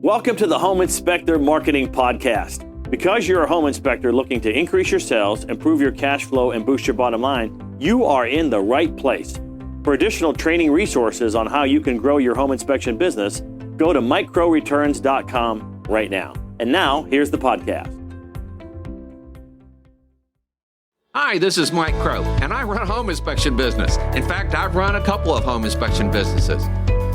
Welcome to the Home Inspector Marketing Podcast. Because you're a home inspector looking to increase your sales, improve your cash flow, and boost your bottom line, you are in the right place. For additional training resources on how you can grow your home inspection business, go to microreturns.com right now. And now, here's the podcast. Hi, this is Mike Crow, and I run a home inspection business. In fact, I've run a couple of home inspection businesses.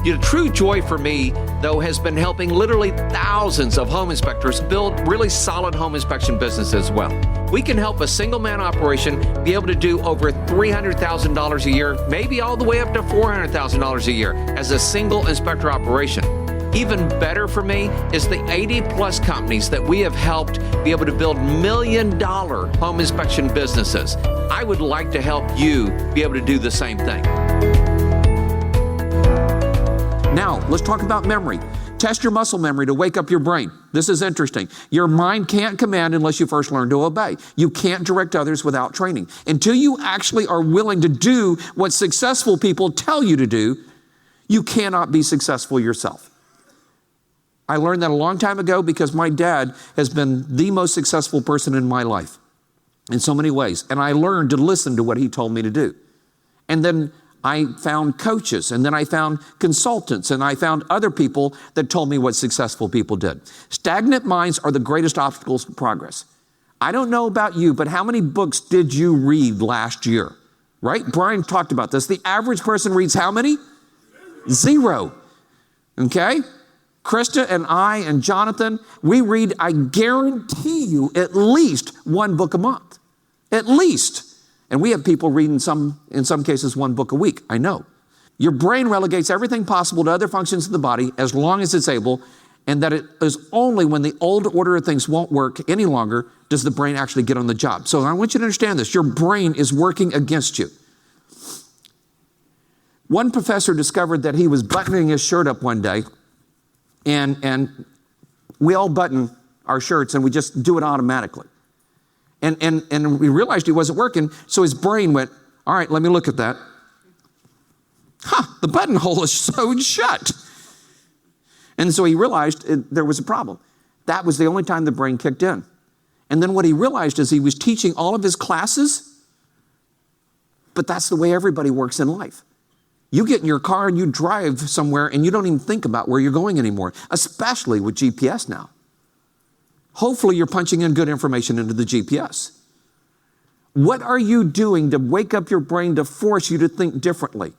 The true joy for me, though, has been helping literally thousands of home inspectors build really solid home inspection businesses as well. We can help a single-man operation be able to do over $300,000 a year, maybe all the way up to $400,000 a year as a single inspector operation. Even better for me is the 80-plus companies that we have helped be able to build million-dollar home inspection businesses. I would like to help you be able to do the same thing. Now, let's talk about memory. Test your muscle memory to wake up your brain. This is interesting. Your mind can't command unless you first learn to obey. You can't direct others without training. Until you actually are willing to do what successful people tell you to do, you cannot be successful yourself. I learned that a long time ago because my dad has been the most successful person in my life in so many ways. And I learned to listen to what he told me to do. And then I found coaches, and then I found consultants, and I found other people that told me what successful people did. Stagnant minds are the greatest obstacles to progress. I don't know about you, but how many books did you read last year? Right? Brian talked about this. The average person reads how many? Zero. Okay? Krista and I and Jonathan, we read, I guarantee you, at least one book a month. At least. And we have people reading in some cases, one book a week. I know. Your brain relegates everything possible to other functions of the body as long as it's able, and that it is only when the old order of things won't work any longer does the brain actually get on the job. So I want you to understand this. Your brain is working against you. One professor discovered that he was buttoning his shirt up one day, and we all button our shirts, and we just do it automatically. And we realized he wasn't working, so his brain went, all right, let me look at that. The buttonhole is sewed shut. And so he realized there was a problem. That was the only time the brain kicked in. And then what he realized is he was teaching all of his classes, but that's the way everybody works in life. You get in your car and you drive somewhere and you don't even think about where you're going anymore, especially with GPS now. Hopefully you're punching in good information into the GPS. What are you doing to wake up your brain to force you to think differently?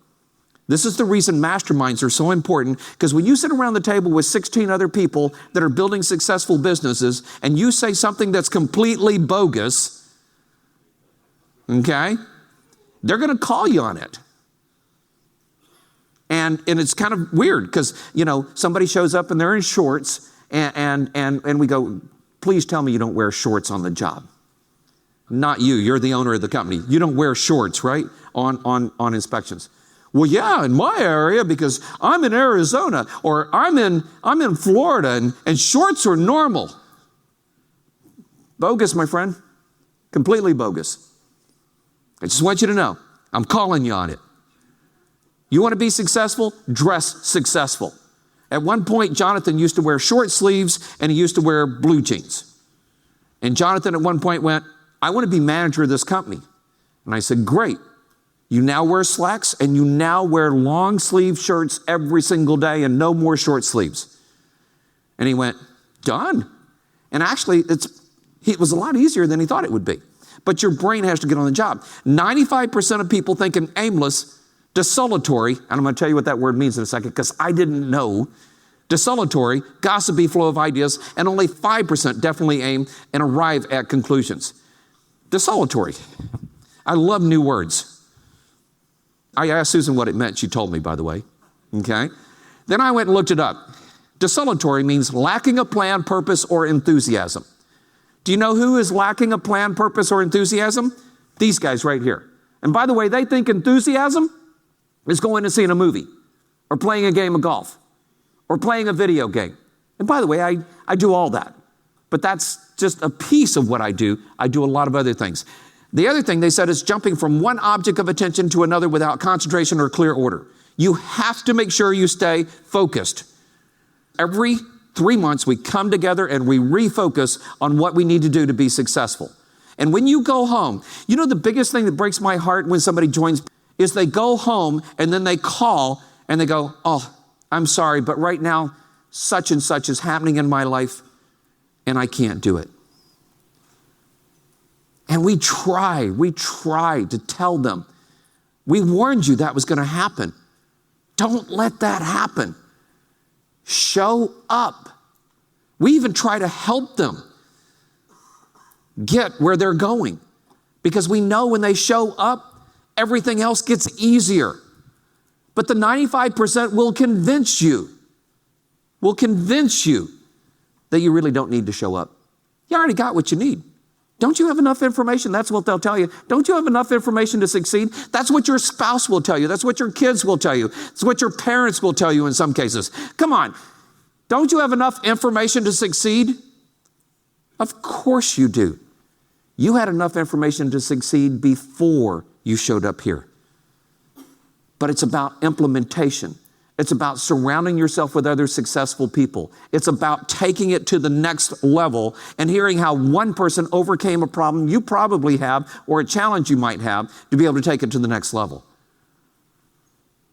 This is the reason masterminds are so important, because when you sit around the table with 16 other people that are building successful businesses and you say something that's completely bogus, okay, they're going to call you on it. And it's kind of weird because, somebody shows up and they're in shorts and we go, please tell me you don't wear shorts on the job. Not you. You're the owner of the company. You don't wear shorts, right, on inspections. Well, yeah, in my area because I'm in Arizona or I'm in Florida and shorts are normal. Bogus, my friend. Completely bogus. I just want you to know, I'm calling you on it. You want to be successful? Dress successful. At one point, Jonathan used to wear short sleeves and he used to wear blue jeans. And Jonathan at one point went, I want to be manager of this company. And I said, great. You now wear slacks and you now wear long sleeve shirts every single day and no more short sleeves. And he went, done. And actually, it was a lot easier than he thought it would be. But your brain has to get on the job. 95% of people think an aimless, desultory, and I'm going to tell you what that word means in a second because I didn't know, desultory, gossipy flow of ideas, and only 5% definitely aim and arrive at conclusions. Desultory. I love new words. I asked Susan what it meant. She told me, by the way. Okay? Then I went and looked it up. Desultory means lacking a plan, purpose, or enthusiasm. Do you know who is lacking a plan, purpose, or enthusiasm? These guys right here. And by the way, they think enthusiasm is going to see in a movie or playing a game of golf or playing a video game. And by the way, I do all that. But that's just a piece of what I do. I do a lot of other things. The other thing they said is jumping from one object of attention to another without concentration or clear order. You have to make sure you stay focused. Every 3 months, we come together and we refocus on what we need to do to be successful. And when you go home, you know the biggest thing that breaks my heart when somebody joins is they go home and then they call and they go, oh, I'm sorry, but right now such and such is happening in my life and I can't do it. And we try to tell them, we warned you that was going to happen. Don't let that happen. Show up. We even try to help them get where they're going because we know when they show up, everything else gets easier. But the 95% will convince you that you really don't need to show up. You already got what you need. Don't you have enough information? That's what they'll tell you. Don't you have enough information to succeed? That's what your spouse will tell you. That's what your kids will tell you. It's what your parents will tell you in some cases. Come on. Don't you have enough information to succeed? Of course you do. You had enough information to succeed before you showed up here. But it's about implementation. It's about surrounding yourself with other successful people. It's about taking it to the next level and hearing how one person overcame a problem you probably have or a challenge you might have to be able to take it to the next level.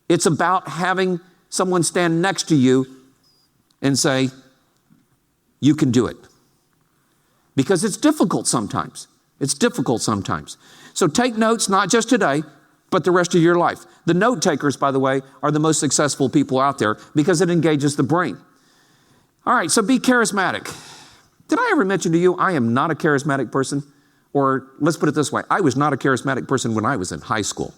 It's about having someone stand next to you and say, you can do it. Because it's difficult sometimes. So take notes, not just today, but the rest of your life. The note takers, by the way, are the most successful people out there because it engages the brain. All right, so be charismatic. Did I ever mention to you, I am not a charismatic person? Or let's put it this way, I was not a charismatic person when I was in high school.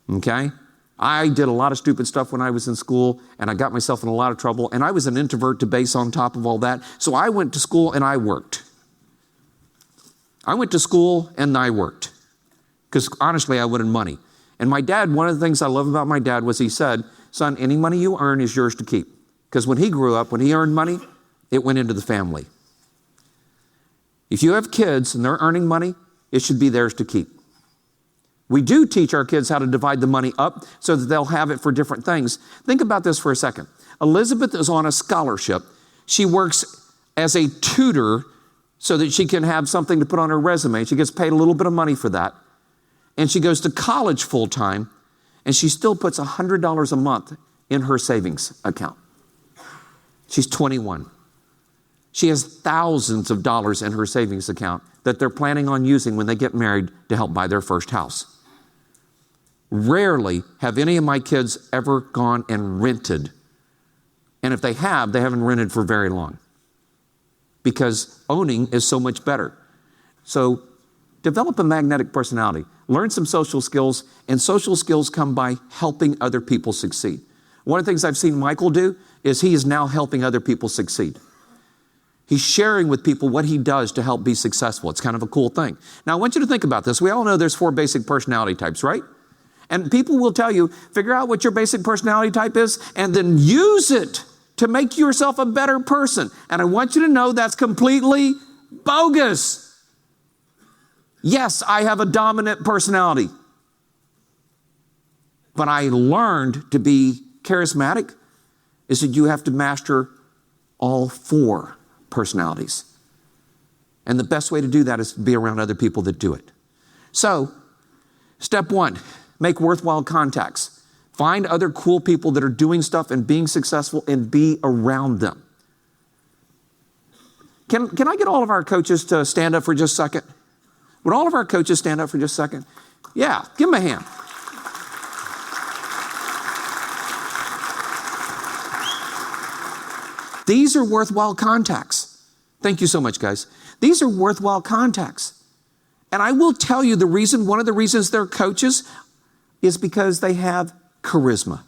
Okay? I did a lot of stupid stuff when I was in school, and I got myself in a lot of trouble, and I was an introvert to base on top of all that. So I went to school and I worked. Because honestly, I wanted money. And my dad, one of the things I love about my dad was he said, son, any money you earn is yours to keep. Because when he grew up, when he earned money, it went into the family. If you have kids and they're earning money, it should be theirs to keep. We do teach our kids how to divide the money up so that they'll have it for different things. Think about this for a second. Elizabeth is on a scholarship. She works as a tutor so that she can have something to put on her resume. She gets paid a little bit of money for that. And she goes to college full time, and she still puts $100 a month in her savings account. She's 21. She has thousands of dollars in her savings account that they're planning on using when they get married to help buy their first house. Rarely have any of my kids ever gone and rented. And if they haven't rented for very long. Because owning is so much better. So develop a magnetic personality. Learn some social skills, and social skills come by helping other people succeed. One of the things I've seen Michael do is he is now helping other people succeed. He's sharing with people what he does to help be successful. It's kind of a cool thing. Now, I want you to think about this. We all know there's 4 basic personality types, right? And people will tell you, figure out what your basic personality type is, and then use it to make yourself a better person. And I want you to know that's completely bogus. Yes, I have a dominant personality. But I learned to be charismatic is that you have to master all 4 personalities. And the best way to do that is to be around other people that do it. So, step 1, make worthwhile contacts. Find other cool people that are doing stuff and being successful and be around them. Can I get all of our coaches to stand up for just a second? Would all of our coaches stand up for just a second? Yeah, give them a hand. These are worthwhile contacts. Thank you so much, guys. These are worthwhile contacts. And I will tell you one of the reasons they're coaches is because they have charisma.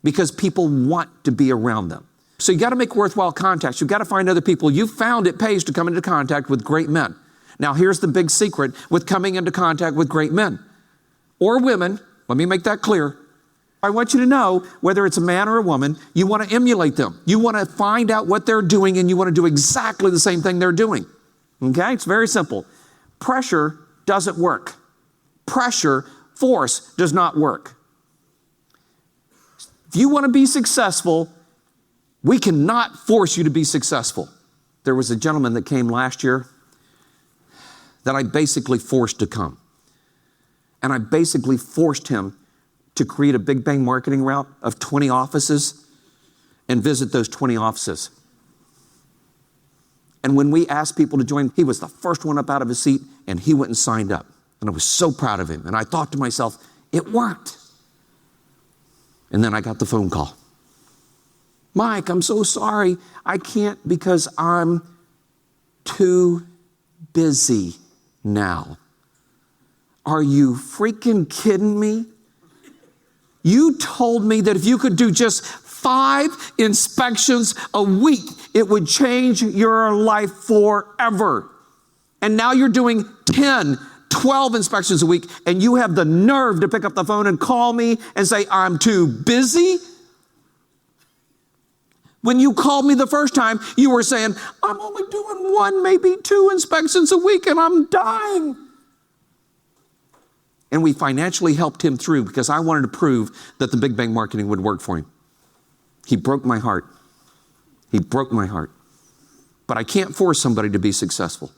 Because people want to be around them. So you got to make worthwhile contacts. You've got to find other people. You found it pays to come into contact with great men. Now, here's the big secret with coming into contact with great men or women. Let me make that clear. I want you to know, whether it's a man or a woman, you want to emulate them. You want to find out what they're doing, and you want to do exactly the same thing they're doing. Okay? It's very simple. Pressure doesn't work. Force does not work. If you want to be successful, We cannot force you to be successful. There was a gentleman that came last year that I basically forced to come. And I basically forced him to create a big bang marketing route of 20 offices and visit those 20 offices. And when we asked people to join, he was the first one up out of his seat, and he went and signed up. And I was so proud of him. And I thought to myself, it worked. And then I got the phone call. Mike, I'm so sorry. I can't because I'm too busy now. Are you freaking kidding me? You told me that if you could do just 5 inspections a week, it would change your life forever. And now you're doing 10, 12 inspections a week, and you have the nerve to pick up the phone and call me and say, I'm too busy? When you called me the first time, you were saying, I'm only doing 1, maybe 2 inspections a week, and I'm dying. And we financially helped him through because I wanted to prove that the big bang marketing would work for him. He broke my heart. He broke my heart. But I can't force somebody to be successful.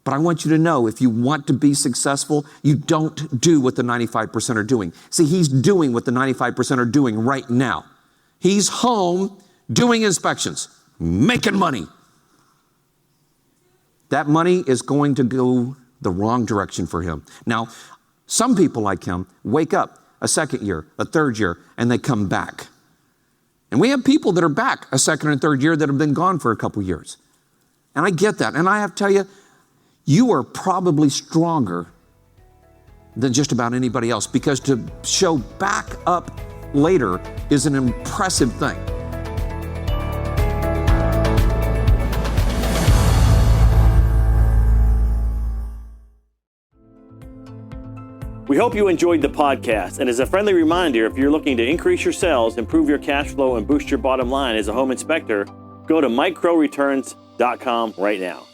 But I want you to know, if you want to be successful, you don't do what the 95% are doing. See, he's doing what the 95% are doing right now. He's home doing inspections, making money. That money is going to go the wrong direction for him. Now, some people like him wake up a second year, a third year, and they come back. And we have people that are back a second and third year that have been gone for a couple years. And I get that. And I have to tell you, you are probably stronger than just about anybody else, because to show back up later is an impressive thing. We hope you enjoyed the podcast. And as a friendly reminder, if you're looking to increase your sales, improve your cash flow, and boost your bottom line as a home inspector, go to microreturns.com right now.